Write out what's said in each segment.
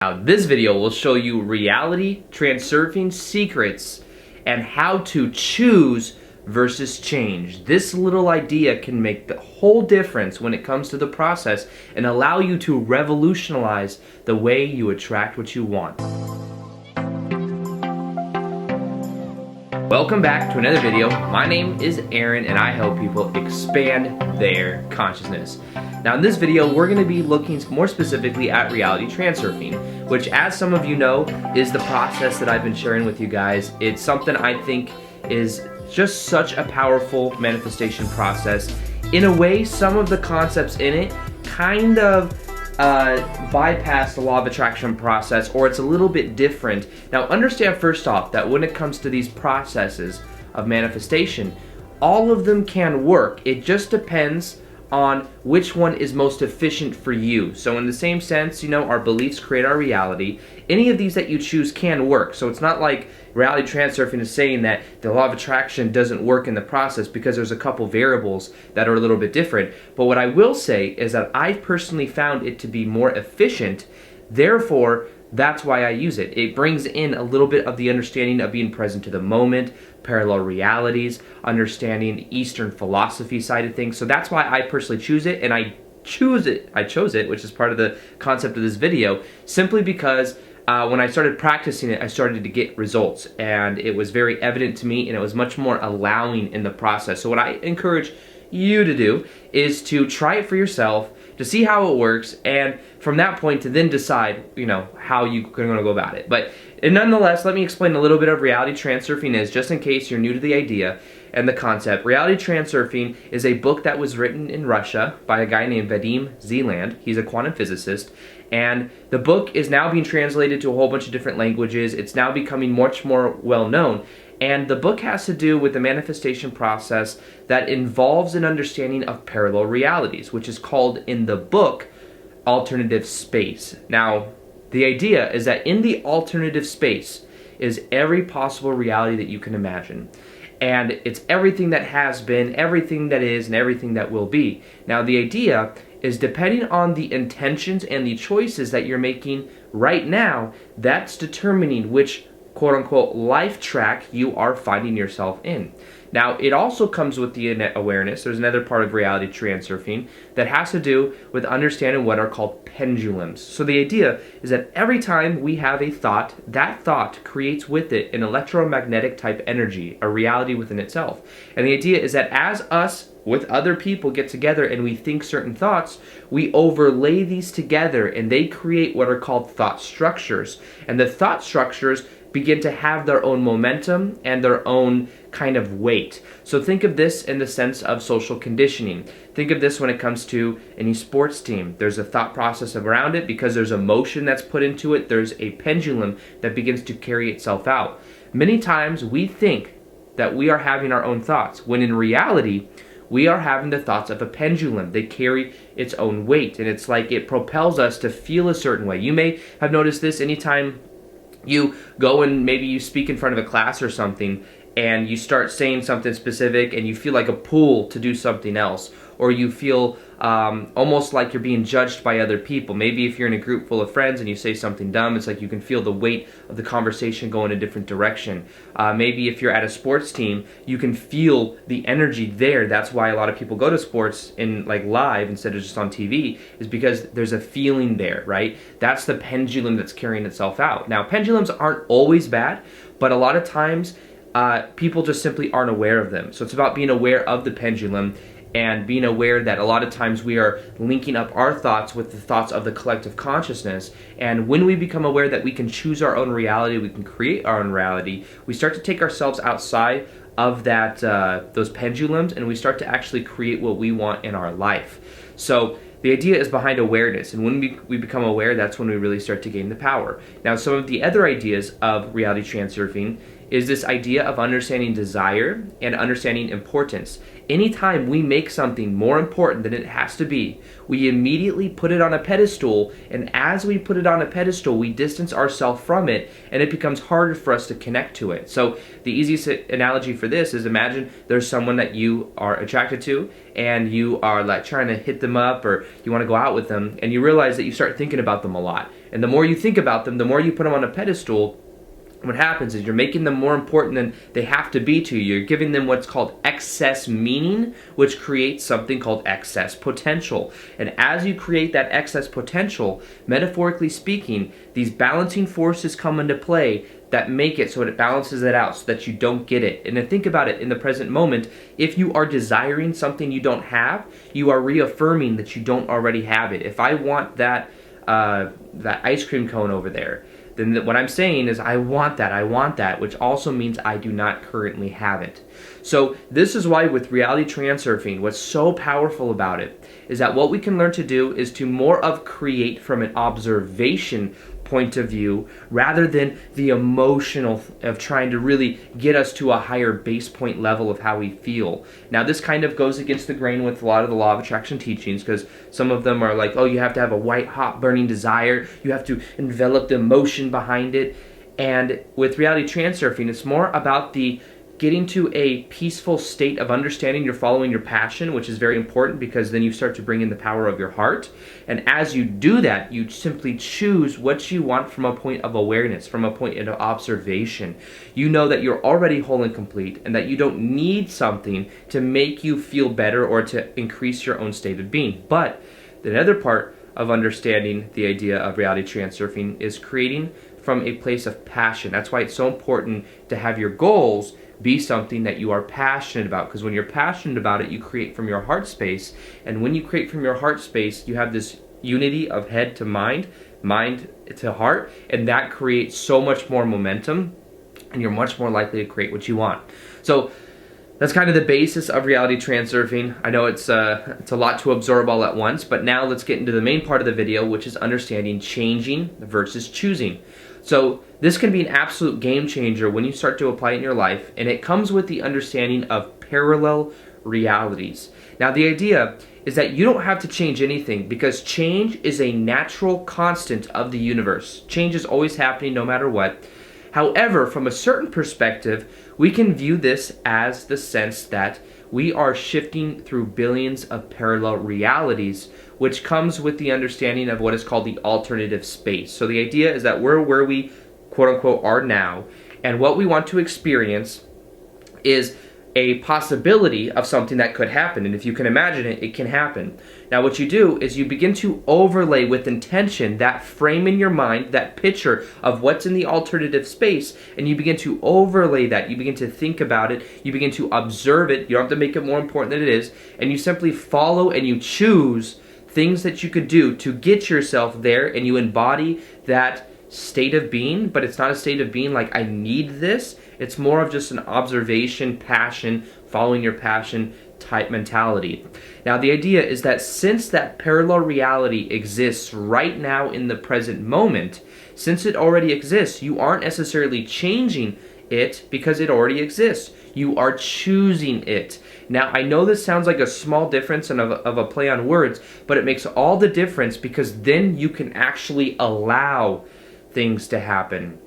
Now this video will show you reality transurfing secrets and how to choose versus change. This little idea can make the whole difference when it comes to the process and allow you to revolutionize the way you attract what you want. Welcome back to another video. My name is Aaron and I help people expand their consciousness. Now in this video we're going to be looking more specifically at reality transurfing, which, as some of you know, is the process that I've been sharing with you guys. It's something I think is just such a powerful manifestation process. In a way, some of the concepts in it kind of bypass the law of attraction process, or it's a little bit different. Now understand first off that when it comes to these processes of manifestation, all of them can work. It just depends on which one is most efficient for you. So in the same sense, you know, our beliefs create our reality. Any of these that you choose can work. So it's not like reality transurfing is saying that the law of attraction doesn't work in the process, because there's a couple variables that are a little bit different. But what I will say is that I've personally found it to be more efficient. Therefore, that's why I use it. It brings in a little bit of the understanding of being present to the moment, parallel realities, understanding the Eastern philosophy side of things. So that's why I personally choose it, and I chose it, which is part of the concept of this video, simply because when I started practicing it, I started to get results, and it was very evident to me, and it was much more allowing in the process. So what I encourage you to do is to try it for yourself, to see how it works, and from that point to then decide, you know, how you're going to go about it. But nonetheless, let me explain a little bit of reality transurfing is, just in case you're new to the idea and the concept. Reality Transurfing is a book that was written in Russia by a guy named Vadim Zeland. He's a quantum physicist, and the book is now being translated to a whole bunch of different languages. It's now becoming much more well known. And the book has to do with the manifestation process that involves an understanding of parallel realities, which is called in the book alternative space. Now, the idea is that in the alternative space is every possible reality that you can imagine. And it's everything that has been, everything that is, and everything that will be. Now, the idea is, depending on the intentions and the choices that you're making right now, that's determining which quote-unquote life track you are finding yourself in. Now, it also comes with the awareness. There's another part of reality transurfing that has to do with understanding what are called pendulums. So the idea is that every time we have a thought, that thought creates with it an electromagnetic type energy, a reality within itself. And the idea is that as us with other people get together and we think certain thoughts, we overlay these together and they create what are called thought structures. And the thought structures begin to have their own momentum and their own kind of weight. So think of this in the sense of social conditioning. Think of this when it comes to any sports team. There's a thought process around it because there's emotion that's put into it. There's a pendulum that begins to carry itself out. Many times we think that we are having our own thoughts, when in reality, we are having the thoughts of a pendulum. They carry its own weight, and it's like it propels us to feel a certain way. You may have noticed this anytime you go and maybe you speak in front of a class or something, and you start saying something specific and you feel like a pull to do something else, or you feel almost like you're being judged by other people. Maybe if you're in a group full of friends and you say something dumb, it's like you can feel the weight of the conversation go in a different direction. Maybe if you're at a sports team, you can feel the energy there. That's why a lot of people go to sports in like live instead of just on TV, is because there's a feeling there, right? That's the pendulum that's carrying itself out. Now, pendulums aren't always bad, but a lot of times people just simply aren't aware of them. So it's about being aware of the pendulum and being aware that a lot of times we are linking up our thoughts with the thoughts of the collective consciousness. And when we become aware that we can choose our own reality, we can create our own reality, we start to take ourselves outside of that those pendulums, and we start to actually create what we want in our life. So the idea is behind awareness, and when we become aware, that's when we really start to gain the power. Now, some of the other ideas of reality transurfing is this idea of understanding desire and understanding importance. Anytime we make something more important than it has to be, we immediately put it on a pedestal, and as we put it on a pedestal, we distance ourselves from it, and it becomes harder for us to connect to it. So the easiest analogy for this is, imagine there's someone that you are attracted to, and you are like trying to hit them up, or you want to go out with them, and you realize that you start thinking about them a lot. And the more you think about them, the more you put them on a pedestal. What happens is you're making them more important than they have to be to you. You're giving them what's called excess meaning, which creates something called excess potential. And as you create that excess potential, metaphorically speaking, these balancing forces come into play that make it so it balances it out so that you don't get it. And then think about it in the present moment. If you are desiring something you don't have, you are reaffirming that you don't already have it. If I want that ice cream cone over there, then what I'm saying is I want that, which also means I do not currently have it. So this is why with reality transurfing, what's so powerful about it is that what we can learn to do is to more of create from an observation point of view rather than the emotional of trying to really get us to a higher base point level of how we feel. Now this kind of goes against the grain with a lot of the law of attraction teachings, because some of them are like, oh, you have to have a white hot burning desire, you have to envelop the emotion behind it. And with reality transurfing, it's more about the getting to a peaceful state of understanding you're following your passion, which is very important because then you start to bring in the power of your heart. And as you do that, you simply choose what you want from a point of awareness, from a point of observation. You know that you're already whole and complete and that you don't need something to make you feel better or to increase your own state of being. But the other part of understanding the idea of reality transurfing is creating from a place of passion. That's why it's so important to have your goals be something that you are passionate about, because when you're passionate about it, you create from your heart space, and when you create from your heart space, you have this unity of head to mind, mind to heart, and that creates so much more momentum, and you're much more likely to create what you want. So that's kind of the basis of reality transurfing. I know it's a lot to absorb all at once, but now let's get into the main part of the video, which is understanding changing versus choosing. So this can be an absolute game changer when you start to apply it in your life, and it comes with the understanding of parallel realities. Now the idea is that you don't have to change anything because change is a natural constant of the universe. Change is always happening no matter what. However, from a certain perspective, we can view this as the sense that we are shifting through billions of parallel realities, which comes with the understanding of what is called the alternative space. So the idea is that we're where we quote unquote are now, and what we want to experience is a possibility of something that could happen, and if you can imagine it, it can happen. Now what you do is you begin to overlay with intention that frame in your mind, that picture of what's in the alternative space, and you begin to overlay that, you begin to think about it, you begin to observe it, you don't have to make it more important than it is, and you simply follow and you choose things that you could do to get yourself there, and you embody that state of being. But it's not a state of being like I need this, it's more of just an observation, passion, following your passion type mentality. Now the idea is that since that parallel reality exists right now in the present moment, since it already exists, you aren't necessarily changing it because it already exists. You are choosing it. Now I know this sounds like a small difference and of a play on words, but it makes all the difference because then you can actually allow things to happen.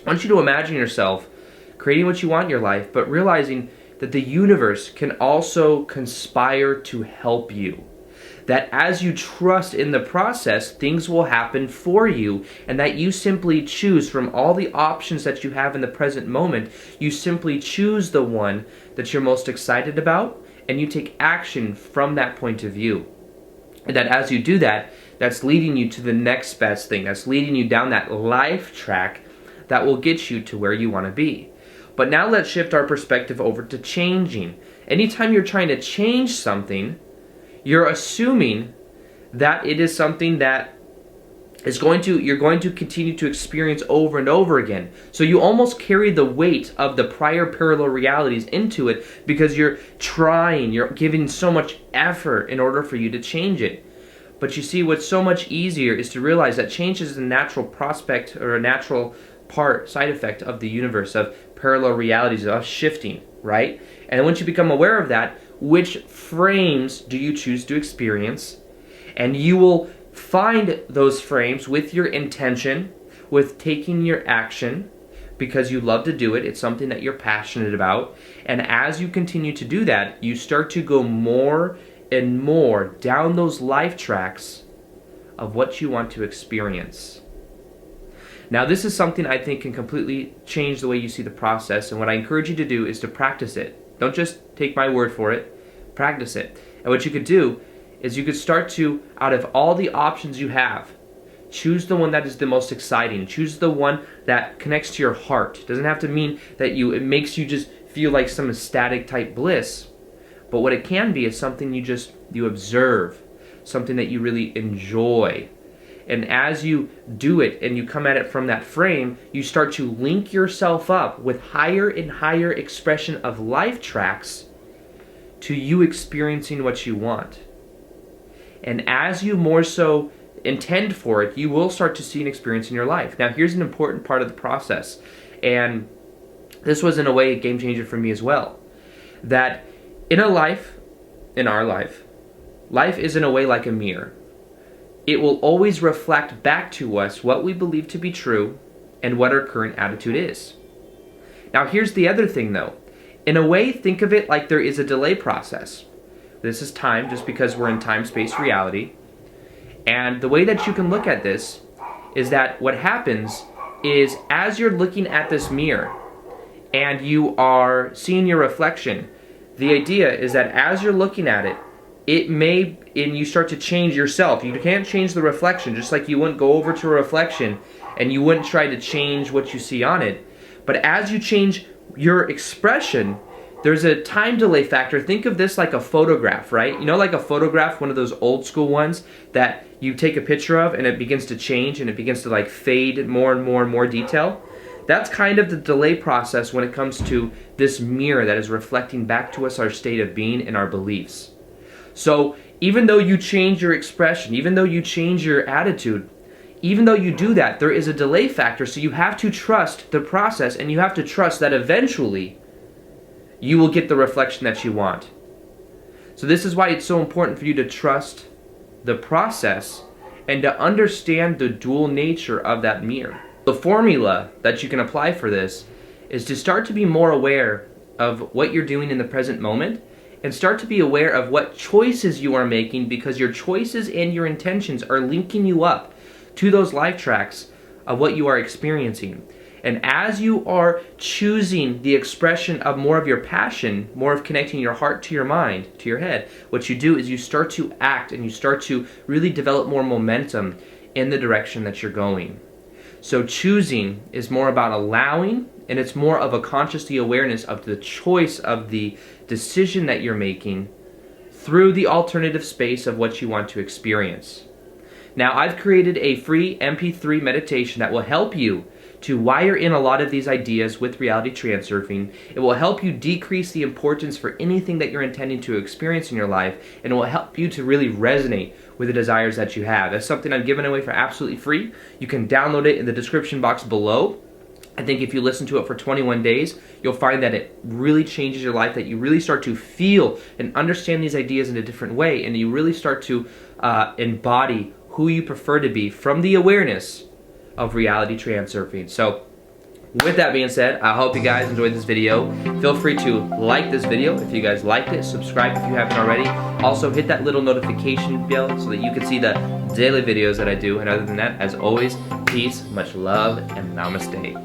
I want you to imagine yourself creating what you want in your life, but realizing that the universe can also conspire to help you. That as you trust in the process, things will happen for you, and that you simply choose from all the options that you have in the present moment, you simply choose the one that you're most excited about, and you take action from that point of view. And that as you do that, that's leading you to the next best thing. That's leading you down that life track that will get you to where you want to be. But now let's shift our perspective over to changing. Anytime you're trying to change something, you're assuming that it is something that you're going to continue to experience over and over again. So you almost carry the weight of the prior parallel realities into it because you're giving so much effort in order for you to change it. But you see, what's so much easier is to realize that change is a natural prospect or a natural side effect of the universe, of parallel realities, of shifting, right? And once you become aware of that, which frames do you choose to experience? And you will find those frames with your intention, with taking your action, because you love to do it. It's something that you're passionate about. And as you continue to do that, you start to go more and more down those life tracks of what you want to experience. Now, this is something I think can completely change the way you see the process, and what I encourage you to do is to practice it. Don't just take my word for it, practice it. And what you could do is you could start to, out of all the options you have, choose the one that is the most exciting. Choose the one that connects to your heart. It doesn't have to mean that it makes you just feel like some ecstatic type bliss, but what it can be is something you observe, something that you really enjoy. And as you do it and you come at it from that frame, you start to link yourself up with higher and higher expression of life tracks to you experiencing what you want. And as you more so intend for it, you will start to see an experience in your life. Now, here's an important part of the process, and this was in a way a game changer for me as well, that in our life, life is in a way like a mirror. It will always reflect back to us what we believe to be true and what our current attitude is. Now, here's the other thing though. In a way, think of it like there is a delay process. This is time, just because we're in time-space reality. And the way that you can look at this is that what happens is, as you're looking at this mirror and you are seeing your reflection, the idea is that as you're looking at it, and you start to change yourself. You can't change the reflection, just like you wouldn't go over to a reflection and you wouldn't try to change what you see on it. But as you change your expression, there's a time delay factor. Think of this like a photograph, right? You know, like a photograph, one of those old school ones that you take a picture of and it begins to change and it begins to like fade more and more and more detail. That's kind of the delay process when it comes to this mirror that is reflecting back to us our state of being and our beliefs. So even though you change your expression, even though you change your attitude, even though you do that, there is a delay factor. So you have to trust the process, and you have to trust that eventually you will get the reflection that you want. So this is why it's so important for you to trust the process and to understand the dual nature of that mirror. The formula that you can apply for this is to start to be more aware of what you're doing in the present moment, and start to be aware of what choices you are making, because your choices and your intentions are linking you up to those life tracks of what you are experiencing. And as you are choosing the expression of more of your passion, more of connecting your heart to your mind, to your head, what you do is you start to act and you start to really develop more momentum in the direction that you're going. So choosing is more about allowing, and it's more of a consciously awareness of the choice of the decision that you're making through the alternative space of what you want to experience. Now, I've created a free MP3 meditation that will help you to wire in a lot of these ideas with Reality Transurfing. It will help you decrease the importance for anything that you're intending to experience in your life, and it will help you to really resonate with the desires that you have. That's something I'm giving away for absolutely free. You can download it in the description box below. I think if you listen to it for 21 days, you'll find that it really changes your life, that you really start to feel and understand these ideas in a different way, and you really start to embody who you prefer to be from the awareness of Reality Transurfing. So with that being said, I hope you guys enjoyed this video. Feel free to like this video if you guys liked it. Subscribe if you haven't already. Also hit that little notification bell so that you can see the daily videos that I do. And other than that, as always, peace, much love, and namaste.